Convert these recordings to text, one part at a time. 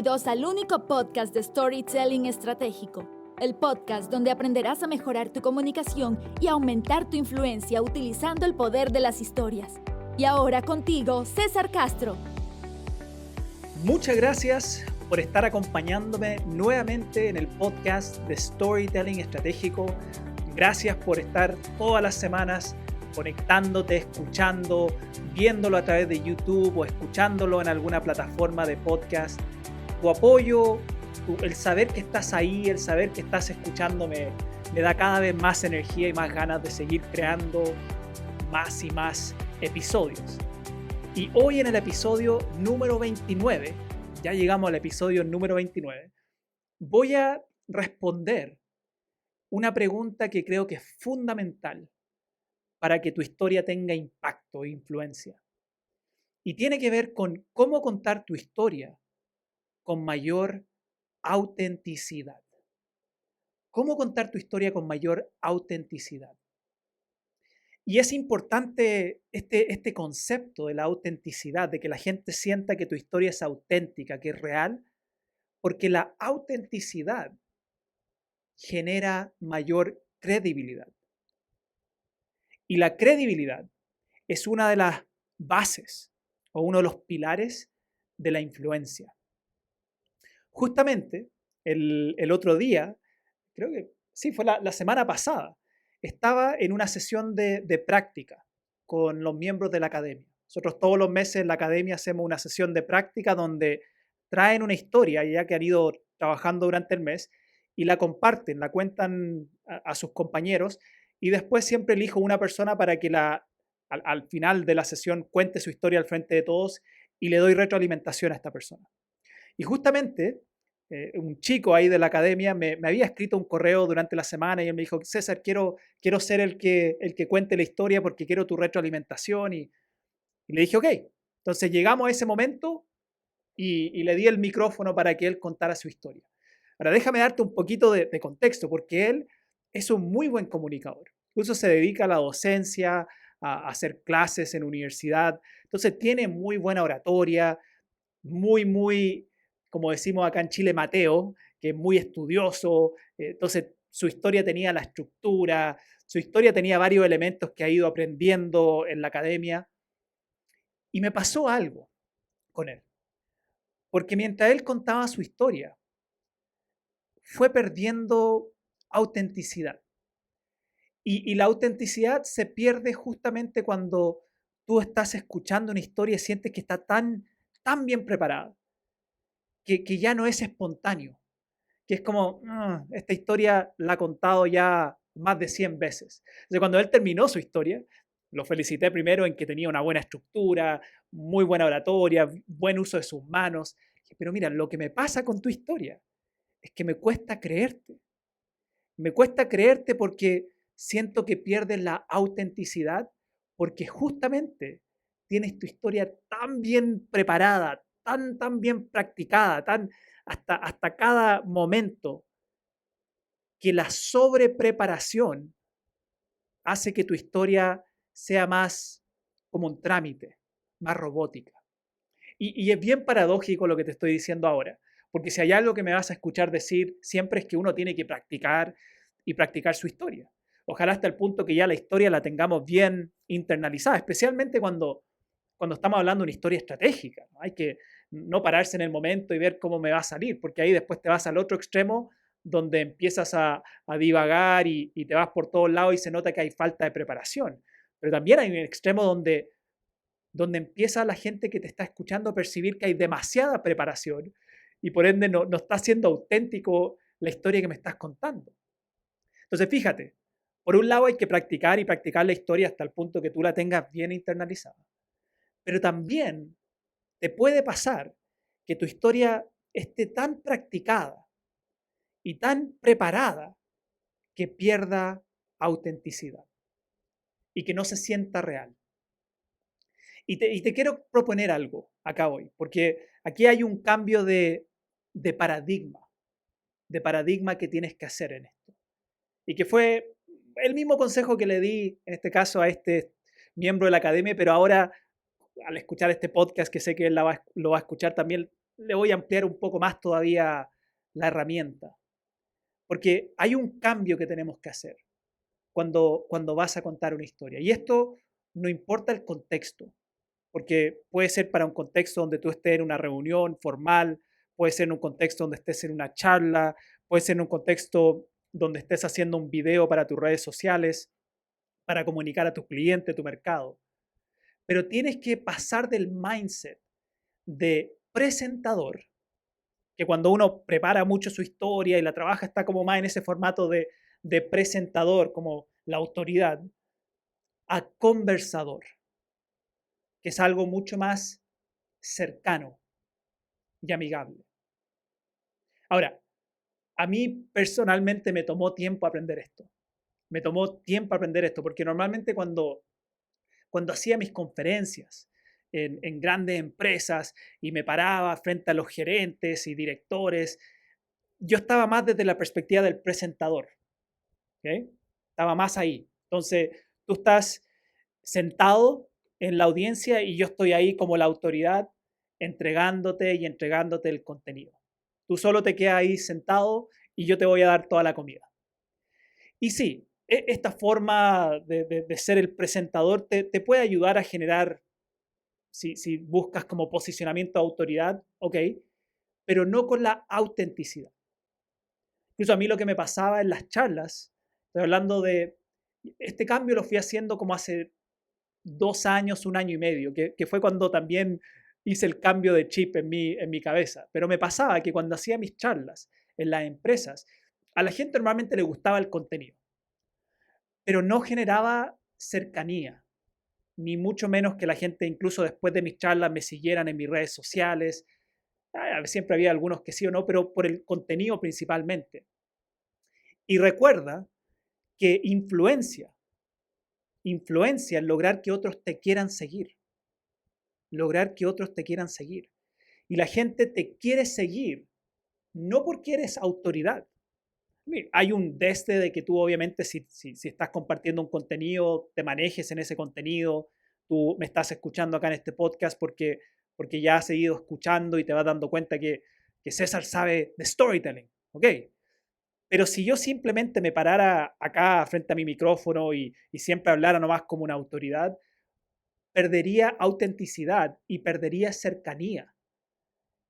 Bienvenidos al único podcast de Storytelling Estratégico, el podcast donde aprenderás a mejorar tu comunicación y aumentar tu influencia utilizando el poder de las historias. Y ahora contigo, César Castro. Muchas gracias por estar acompañándome nuevamente en el podcast de Storytelling Estratégico. Gracias por estar todas las semanas conectándote, escuchando, viéndolo a través de YouTube o escuchándolo en alguna plataforma de podcast. Tu apoyo, el saber que estás ahí, el saber que estás escuchándome, me da cada vez más energía y más ganas de seguir creando más y más episodios. Y hoy en el episodio número 29, ya llegamos al episodio número 29, voy a responder una pregunta que creo que es fundamental para que tu historia tenga impacto e influencia. Y tiene que ver con cómo contar tu historia con mayor autenticidad. ¿Cómo contar tu historia con mayor autenticidad? Y es importante este concepto de la autenticidad, de que la gente sienta que tu historia es auténtica, que es real, porque la autenticidad genera mayor credibilidad. Y la credibilidad es una de las bases o uno de los pilares de la influencia. Justamente el otro día, creo que sí, fue la semana pasada, estaba en una sesión de práctica con los miembros de la academia. Nosotros todos los meses en la academia hacemos una sesión de práctica donde traen una historia, ya que han ido trabajando durante el mes, y la comparten, la cuentan a sus compañeros, y después siempre elijo una persona para que al final de la sesión cuente su historia al frente de todos y le doy retroalimentación a esta persona. Y justamente un chico ahí de la academia me había escrito un correo durante la semana y él me dijo: César, quiero ser el que cuente la historia porque quiero tu retroalimentación. Y le dije: ok. Entonces llegamos a ese momento y le di el micrófono para que él contara su historia. Ahora déjame darte un poquito de contexto, porque él es un muy buen comunicador. Incluso se dedica a la docencia, a hacer clases en universidad. Entonces tiene muy buena oratoria, muy, como decimos acá en Chile, Mateo, que es muy estudioso. Entonces su historia tenía la estructura, su historia tenía varios elementos que ha ido aprendiendo en la academia. Y me pasó algo con él. Porque mientras él contaba su historia, fue perdiendo autenticidad. Y la autenticidad se pierde justamente cuando tú estás escuchando una historia y sientes que está tan bien preparada, que ya no es espontáneo, que es como, esta historia la ha contado ya más de 100 veces. Entonces, cuando él terminó su historia, lo felicité primero en que tenía una buena estructura, muy buena oratoria, buen uso de sus manos. Pero mira, lo que me pasa con tu historia es que me cuesta creerte. Me cuesta creerte porque siento que pierdes la autenticidad, porque justamente tienes tu historia tan bien preparada, tan bien practicada, hasta cada momento, que la sobrepreparación hace que tu historia sea más como un trámite, más robótica. Y es bien paradójico lo que te estoy diciendo ahora, porque si hay algo que me vas a escuchar decir siempre es que uno tiene que practicar y practicar su historia. Ojalá hasta el punto que ya la historia la tengamos bien internalizada, especialmente cuando estamos hablando de una historia estratégica. Hay que no pararse en el momento y ver cómo me va a salir, porque ahí después te vas al otro extremo donde empiezas a divagar y te vas por todos lados y se nota que hay falta de preparación. Pero también hay un extremo donde empieza la gente que te está escuchando a percibir que hay demasiada preparación y por ende no está siendo auténtico la historia que me estás contando. Entonces, fíjate, por un lado hay que practicar y practicar la historia hasta el punto que tú la tengas bien internalizada. Pero también te puede pasar que tu historia esté tan practicada y tan preparada que pierda autenticidad y que no se sienta real. Y te quiero proponer algo acá hoy, porque aquí hay un cambio de paradigma que tienes que hacer en esto. Y que fue el mismo consejo que le di, en este caso, a este miembro de la academia, pero ahora, al escuchar este podcast, que sé que él lo va a escuchar también, le voy a ampliar un poco más todavía la herramienta, porque hay un cambio que tenemos que hacer cuando vas a contar una historia. Y esto no importa el contexto, porque puede ser para un contexto donde tú estés en una reunión formal, puede ser en un contexto donde estés en una charla, puede ser en un contexto donde estés haciendo un video para tus redes sociales, para comunicar a tu cliente, tu mercado. Pero tienes que pasar del mindset de presentador, que cuando uno prepara mucho su historia y la trabaja está como más en ese formato de presentador, como la autoridad, a conversador, que es algo mucho más cercano y amigable. Ahora, a mí personalmente me tomó tiempo aprender esto. Me tomó tiempo aprender esto, porque normalmente cuando hacía mis conferencias en grandes empresas y me paraba frente a los gerentes y directores, yo estaba más desde la perspectiva del presentador. ¿Okay? Estaba más ahí. Entonces, tú estás sentado en la audiencia y yo estoy ahí como la autoridad entregándote y entregándote el contenido. Tú solo te quedas ahí sentado y yo te voy a dar toda la comida. Y sí, esta forma de ser el presentador te puede ayudar a generar, si buscas como posicionamiento de autoridad, ok, pero no con la autenticidad. Incluso a mí lo que me pasaba en las charlas, estoy hablando de, este cambio lo fui haciendo como hace 2 años, 1 año y medio, que fue cuando también hice el cambio de chip en mi cabeza. Pero me pasaba que cuando hacía mis charlas en las empresas, a la gente normalmente le gustaba el contenido, pero no generaba cercanía, ni mucho menos que la gente incluso después de mis charlas me siguieran en mis redes sociales. Siempre había algunos que sí o no, pero por el contenido principalmente. Y recuerda que influencia en lograr que otros te quieran seguir. Lograr que otros te quieran seguir. Y la gente te quiere seguir no porque eres autoridad. Hay un desde de que tú obviamente si estás compartiendo un contenido, te manejes en ese contenido. Tú me estás escuchando acá en este podcast porque ya has seguido escuchando y te vas dando cuenta que César sabe de storytelling. ¿Ok? Pero si yo simplemente me parara acá frente a mi micrófono y siempre hablara nomás como una autoridad, perdería autenticidad y perdería cercanía.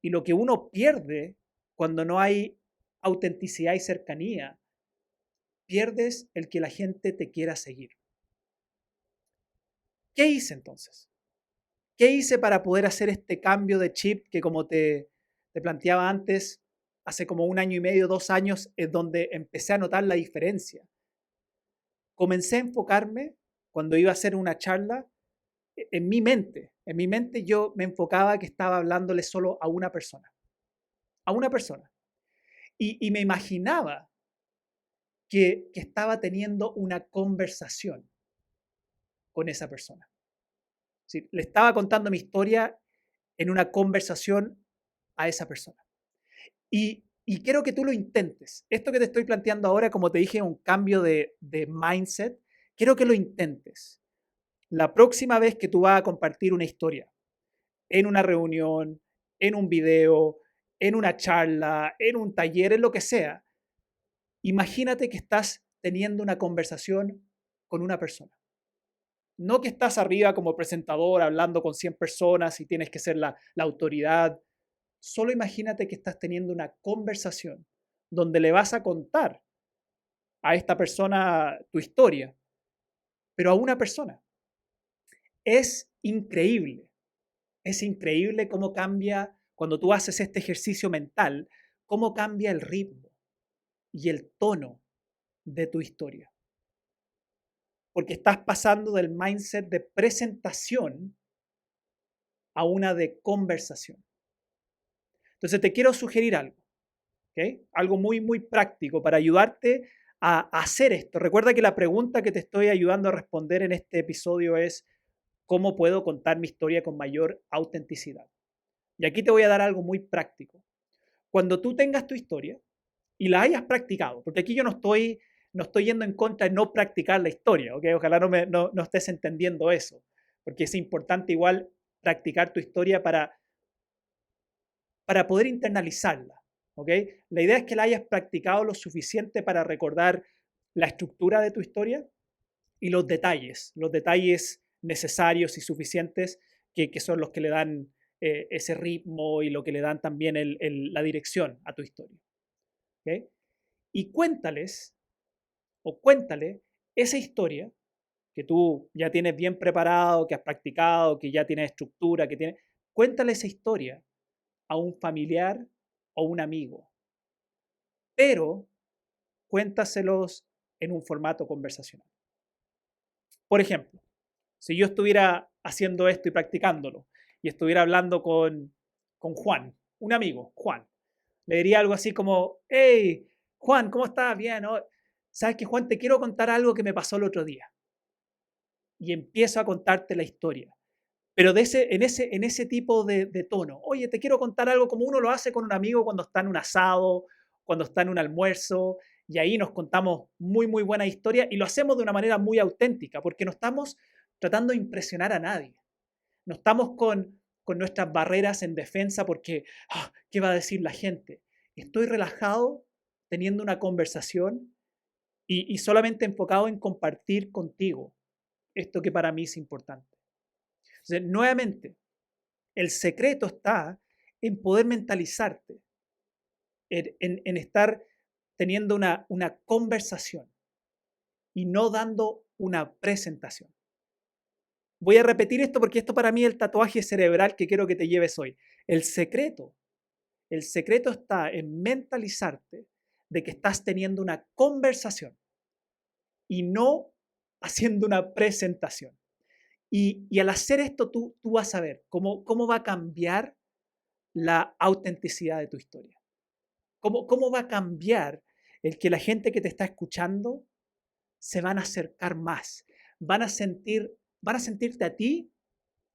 Y lo que uno pierde cuando no hay autenticidad y cercanía, pierdes el que la gente te quiera seguir. ¿Qué hice entonces? ¿Qué hice para poder hacer este cambio de chip que, como te planteaba antes, hace como 1 año y medio, 2 años, es donde empecé a notar la diferencia? Comencé a enfocarme cuando iba a hacer una charla en mi mente. En mi mente yo me enfocaba que estaba hablándole solo a una persona. A una persona. Y me imaginaba que estaba teniendo una conversación con esa persona. ¿Sí? Le estaba contando mi historia en una conversación a esa persona. Y quiero que tú lo intentes. Esto que te estoy planteando ahora, como te dije, un cambio de mindset, quiero que lo intentes. La próxima vez que tú vas a compartir una historia, en una reunión, en un video, en una charla, en un taller, en lo que sea, imagínate que estás teniendo una conversación con una persona. No que estás arriba como presentador hablando con 100 personas y tienes que ser la autoridad. Solo imagínate que estás teniendo una conversación donde le vas a contar a esta persona tu historia, pero a una persona. Es increíble cómo cambia cuando tú haces este ejercicio mental, cómo cambia el ritmo y el tono de tu historia. Porque estás pasando del mindset de presentación a una de conversación. Entonces te quiero sugerir algo, ¿okay? Algo muy, muy práctico para ayudarte a hacer esto. Recuerda que la pregunta que te estoy ayudando a responder en este episodio es ¿cómo puedo contar mi historia con mayor autenticidad? Y aquí te voy a dar algo muy práctico. Cuando tú tengas tu historia y la hayas practicado, porque aquí yo no estoy yendo en contra de no practicar la historia, ¿ok? Ojalá no estés entendiendo eso, porque es importante igual practicar tu historia para para poder internalizarla. ¿Ok? La idea es que la hayas practicado lo suficiente para recordar la estructura de tu historia y los detalles necesarios y suficientes que son los que le dan ese ritmo y lo que le dan también la dirección a tu historia. ¿Ok? Y cuéntale esa historia que tú ya tienes bien preparado, que has practicado, que ya tienes estructura, cuéntale esa historia a un familiar o un amigo, pero cuéntaselos en un formato conversacional. Por ejemplo, si yo estuviera haciendo esto y practicándolo y estuviera hablando con Juan, un amigo, Juan, le diría algo así como: hey, Juan, ¿cómo estás? Bien, ¿no? ¿Sabes qué, Juan? Te quiero contar algo que me pasó el otro día. Y empiezo a contarte la historia. Pero en ese tipo de tono. Oye, te quiero contar algo como uno lo hace con un amigo cuando está en un asado, cuando está en un almuerzo, y ahí nos contamos muy, muy buena historia y lo hacemos de una manera muy auténtica, porque no estamos tratando de impresionar a nadie. No estamos con nuestras barreras en defensa porque, ¿qué va a decir la gente? Estoy relajado teniendo una conversación y solamente enfocado en compartir contigo esto que para mí es importante. Entonces, nuevamente, el secreto está en poder mentalizarte, en estar teniendo una conversación y no dando una presentación. Voy a repetir esto porque esto para mí es el tatuaje cerebral que quiero que te lleves hoy. El secreto está en mentalizarte de que estás teniendo una conversación y no haciendo una presentación. Y al hacer esto, tú vas a ver cómo va a cambiar la autenticidad de tu historia. ¿Cómo va a cambiar el que la gente que te está escuchando se van a acercar más? Van a sentirte a ti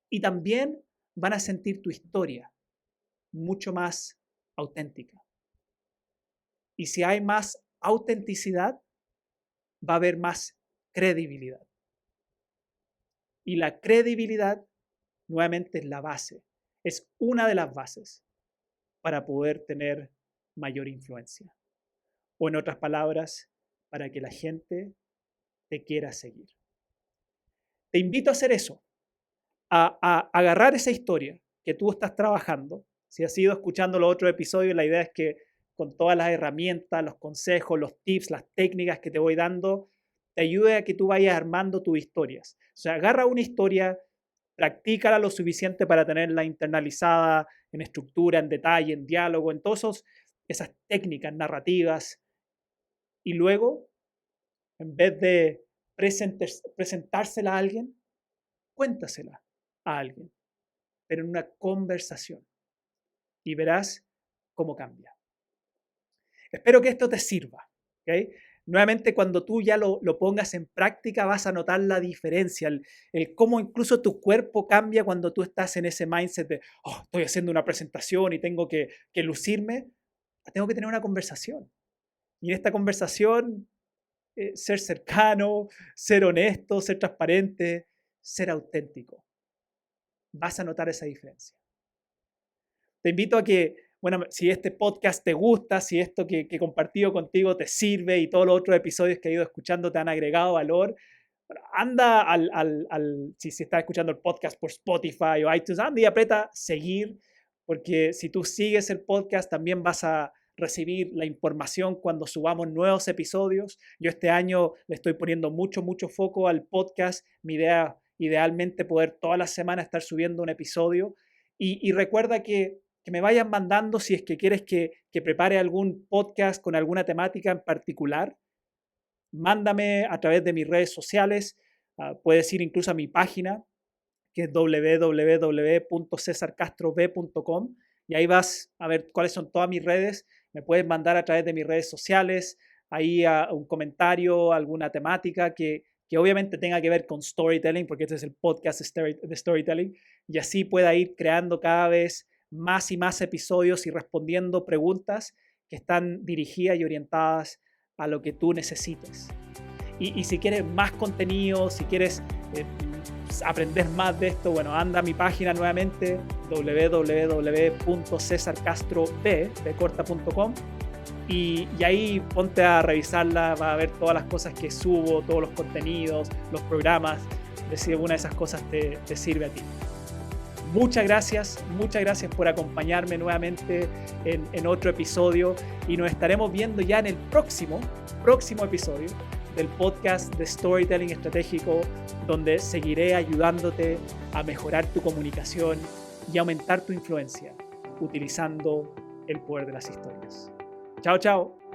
y también van a sentir tu historia mucho más auténtica. Y si hay más autenticidad, va a haber más credibilidad. Y la credibilidad, nuevamente, es la base. Es una de las bases para poder tener mayor influencia. O en otras palabras, para que la gente te quiera seguir. Te invito a hacer eso, a agarrar esa historia que tú estás trabajando. Si has ido escuchando los otros episodios, la idea es que con todas las herramientas, los consejos, los tips, las técnicas que te voy dando, te ayude a que tú vayas armando tus historias. O sea, agarra una historia, practícala lo suficiente para tenerla internalizada en estructura, en detalle, en diálogo, en todas esas técnicas narrativas. Y luego, en vez de presentársela a alguien, cuéntasela a alguien, pero en una conversación. Y verás cómo cambia. Espero que esto te sirva. ¿Okay? Nuevamente, cuando tú ya lo pongas en práctica, vas a notar la diferencia, el cómo incluso tu cuerpo cambia cuando tú estás en ese mindset de, estoy haciendo una presentación y tengo que lucirme. Tengo que tener una conversación. Y en esta conversación, ser cercano, ser honesto, ser transparente, ser auténtico. Vas a notar esa diferencia. Te invito a que, si este podcast te gusta, si esto que he compartido contigo te sirve y todos los otros episodios que he ido escuchando te han agregado valor, anda si estás escuchando el podcast por Spotify o iTunes, anda y aprieta seguir, porque si tú sigues el podcast también vas a recibir la información cuando subamos nuevos episodios. Yo este año le estoy poniendo mucho foco al podcast. Mi idea, idealmente, poder toda la semana estar subiendo un episodio. Y recuerda que me vayan mandando si es que quieres que prepare algún podcast con alguna temática en particular. Mándame a través de mis redes sociales. Puedes ir incluso a mi página, que es www.cesarcastrob.com, y ahí vas a ver cuáles son todas mis redes. Me puedes mandar a través de mis redes sociales, ahí un comentario, alguna temática que obviamente tenga que ver con storytelling, porque este es el podcast de storytelling, y así pueda ir creando cada vez más y más episodios y respondiendo preguntas que están dirigidas y orientadas a lo que tú necesites. Y si quieres más contenido, si quieres aprender más de esto, bueno, anda a mi página nuevamente, www.cesarcastrob.com, y ahí ponte a revisarla, vas a ver todas las cosas que subo, todos los contenidos, los programas, de si alguna de esas cosas te sirve a ti. Muchas gracias por acompañarme nuevamente en otro episodio, y nos estaremos viendo ya en el próximo episodio del podcast de Storytelling Estratégico, donde seguiré ayudándote a mejorar tu comunicación y aumentar tu influencia utilizando el poder de las historias. Chao, chao.